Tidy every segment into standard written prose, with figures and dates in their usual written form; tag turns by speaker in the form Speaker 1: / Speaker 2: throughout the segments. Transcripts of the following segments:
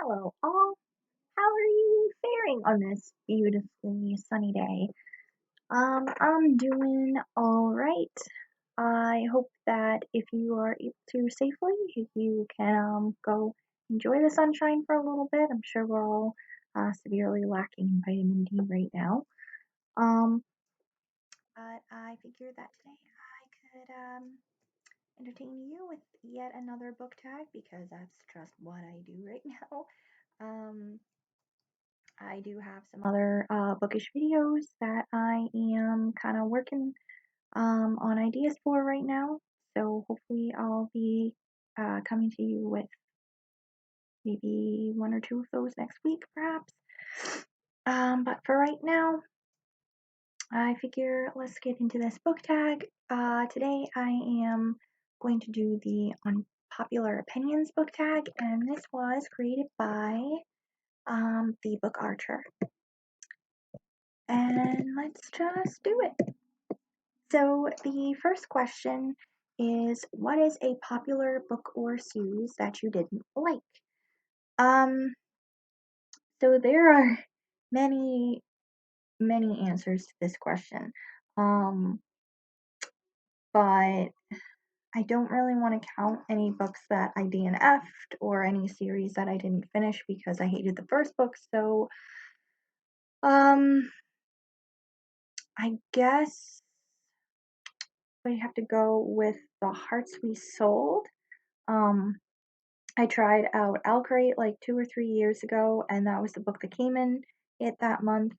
Speaker 1: Hello all, how are you faring on this beautifully sunny day? I'm doing alright. I hope that if you are able to safely, you can go enjoy the sunshine for a little bit. I'm sure we're all severely lacking in vitamin D right now. Um, but I figured that today I could entertain you with yet another book tag because that's just what I do right now. Um, I do have some other bookish videos that I am kind of working on ideas for right now. So hopefully I'll be coming to you with maybe one or two of those next week, perhaps. But for right now, I figure let's get into this book tag. Today I am going to do the Unpopular Opinions book tag, and this was created by the Book Archer. And let's just do it. So the first question is, what is a popular book or series that you didn't like? Um, so there are many, many answers to this question. But I don't really want to count any books that I DNF'd or any series that I didn't finish because I hated the first book. So, I guess we have to go with The Hearts We Sold. I tried out Alcrate like 2 or 3 years ago, and that was the book that came in it that month.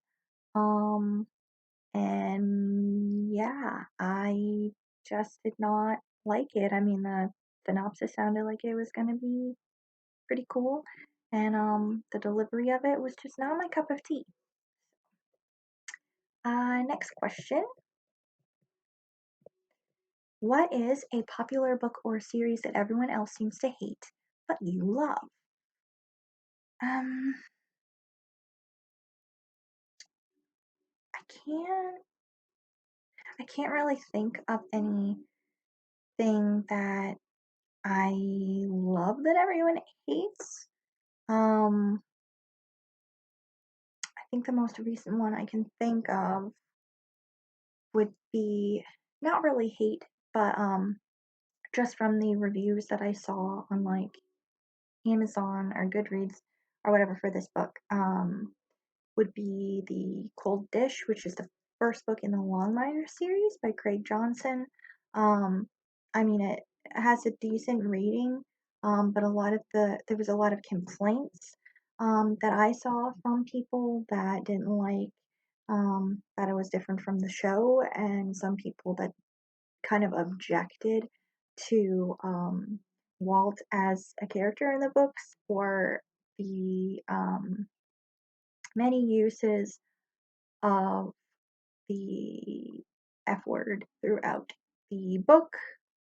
Speaker 1: Um, and yeah, I just did not like it. I mean, the synopsis sounded like it was gonna be pretty cool, and the delivery of it was just not my cup of tea. Next question. What is a popular book or series that everyone else seems to hate, but you love? Um, I can't I can't really think of anything that I love that everyone hates. I think the most recent one I can think of would be not really hate, but just from the reviews that I saw on like Amazon or Goodreads or whatever for this book, would be The Cold Dish, which is the first book in the Longmire series by Craig Johnson. Um, I mean, it has a decent rating, but there was a lot of complaints that I saw from people that didn't like that it was different from the show, and some people that kind of objected to Walt as a character in the books or the many uses of the F word throughout the book,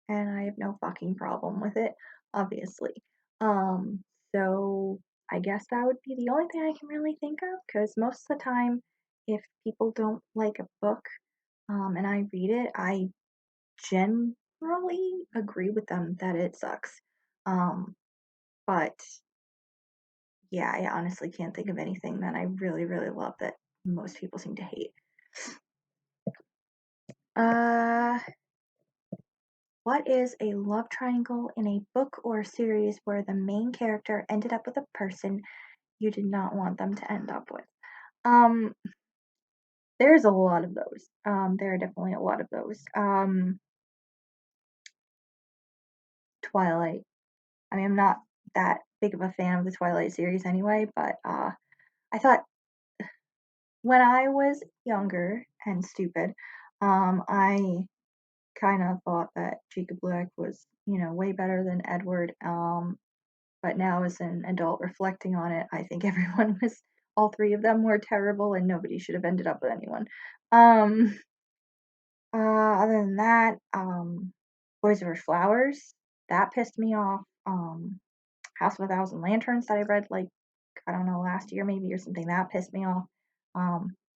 Speaker 1: and I have no fucking problem with it, obviously. Um, so I guess that would be the only thing I can really think of, because most of the time, if people don't like a book, and I read it, I generally agree with them that it sucks. Um, but yeah, I honestly can't think of anything that I really, really love that most people seem to hate. Uh, what is a love triangle in a book or series where the main character ended up with a person you did not want them to end up with? Um, there's a lot of those. There are definitely a lot of those. Twilight. I mean, I'm not that big of a fan of the Twilight series anyway, but I thought when I was younger and stupid, I kind of thought that Jacob Black was, way better than Edward. But now as an adult reflecting on it, I think all three of them were terrible and nobody should have ended up with anyone. Um, Other than that, Boys Over Flowers, that pissed me off. House of a Thousand Lanterns that I read like, I don't know, last year maybe or something, that pissed me off.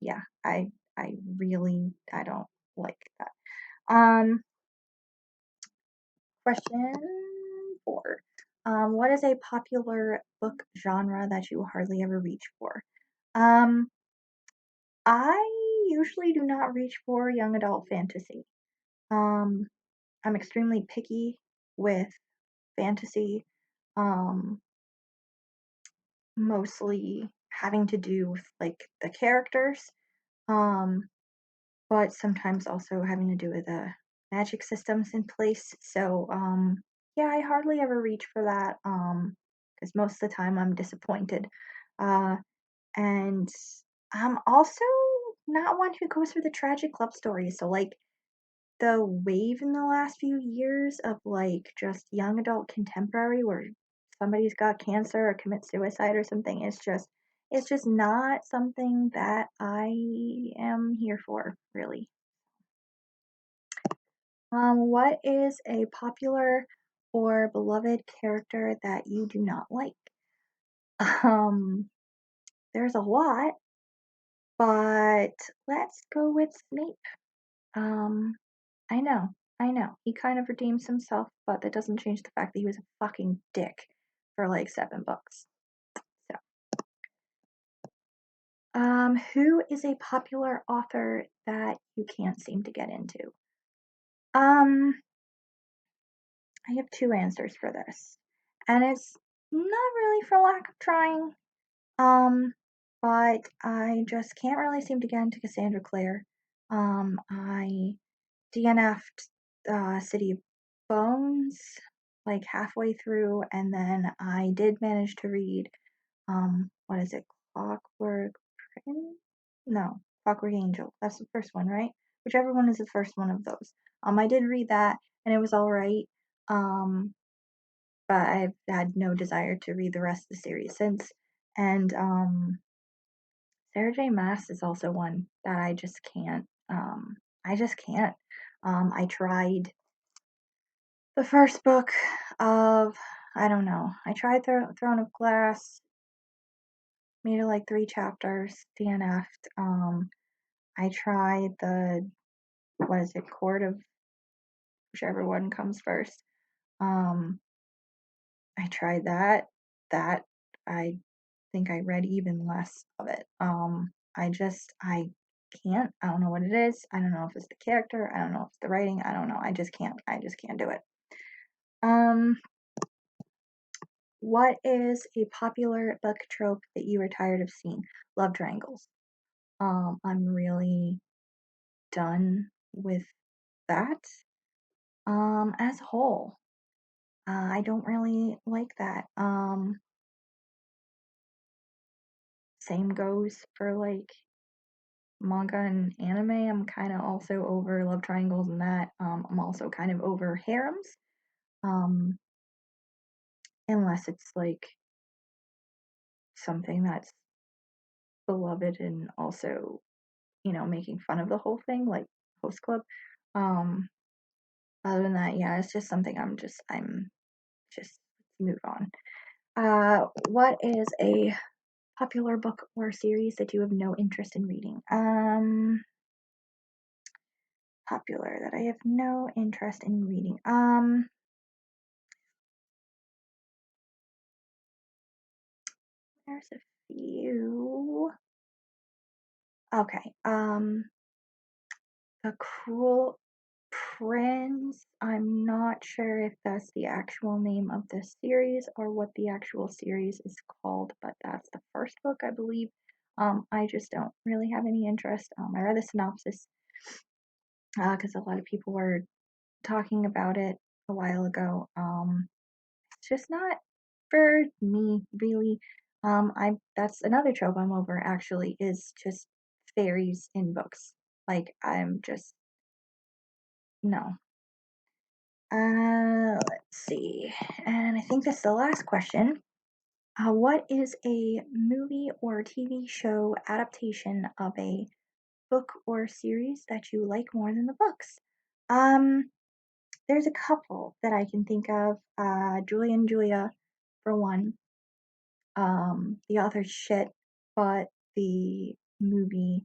Speaker 1: Yeah, I don't like that. Um, Question 4. What is a popular book genre that you hardly ever reach for? Um, I usually do not reach for young adult fantasy. Um, I'm extremely picky with fantasy, um, mostly having to do with like the characters, um, but sometimes also having to do with the magic systems in place. So, yeah, I hardly ever reach for that, because most of the time I'm disappointed. Uh, and I'm also not one who goes for the tragic love stories. So, like, the wave in the last few years of like just young adult contemporary where somebody's got cancer or commits suicide or something is just it's just not something that I am here for, really. What is a popular or beloved character that you do not like? Um, there's a lot, but let's go with Snape. Um, I know. He kind of redeems himself, but that doesn't change the fact that he was a fucking dick for like 7 books. So, who is a popular author that you can't seem to get into? Um, I have two answers for this, and it's not really for lack of trying. Um, but I just can't really seem to get into Cassandra Clare. I DNF'd City of Bones like halfway through, and then I did manage to read what is it, Clockwork Prince? No, Clockwork Angel. That's the first one, right? Whichever one is the first one of those. I did read that, and it was all right. Um, but I've had no desire to read the rest of the series since. And Sarah J. Maas is also one that I just can't. I just can't. I tried the first book of, I don't know. I tried Throne of Glass, made it like 3 chapters, DNF'd. I tried the, what is it, Court of whichever one comes first. Um, I tried that. That I think I read even less of it. I can't. I don't know what it is. I don't know if it's the character. I don't know if it's the writing. I don't know. I just can't. I just can't do it. Um, what is a popular book trope that you are tired of seeing? Love triangles. I'm really done with that. As a whole, I don't really like that. Same goes for like manga and anime. I'm kind of also over love triangles and that. I'm also kind of over harems. Um, unless it's like something that's beloved and also, making fun of the whole thing, like Host Club. Um, other than that, yeah, it's just something I'm just move on. What is a popular book or series that you have no interest in reading? Popular that I have no interest in reading. There's a few. Okay. The Cruel Prince. I'm not sure if that's the actual name of the series or what the actual series is called, but that's the first book, I believe. I just don't really have any interest. I read the synopsis because a lot of people were talking about it a while ago. It's just not for me, really. I That's another trope I'm over actually is just fairies in books. Like I'm just no. Let's see. And I think that's the last question. What is a movie or TV show adaptation of a book or series that you like more than the books? Um, there's a couple that I can think of. Julie and Julia, for one. The author's shit, but the movie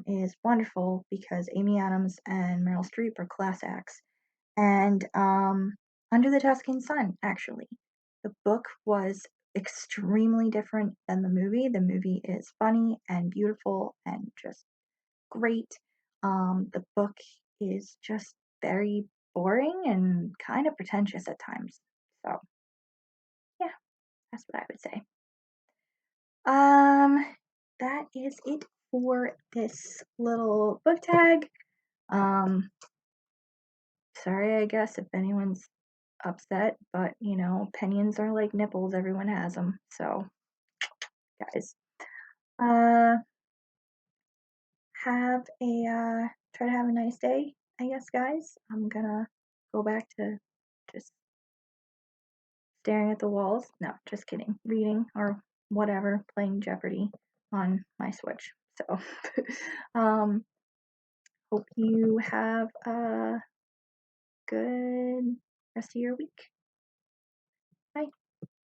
Speaker 1: is wonderful because Amy Adams and Meryl Streep are class acts. And Under the Tuscan Sun, actually. The book was extremely different than the movie. The movie is funny and beautiful and just great. The book is just very boring and kind of pretentious at times. So, yeah, that's what I would say. Um, that is it for this little book tag. Um, sorry, I guess, if anyone's upset, but opinions are like nipples, everyone has them. So, guys, uh, have a try to have a nice day, I guess, guys. I'm gonna go back to just staring at the walls. No, just kidding. Reading or whatever, playing Jeopardy on my Switch. So, um, hope you have a good rest of your week.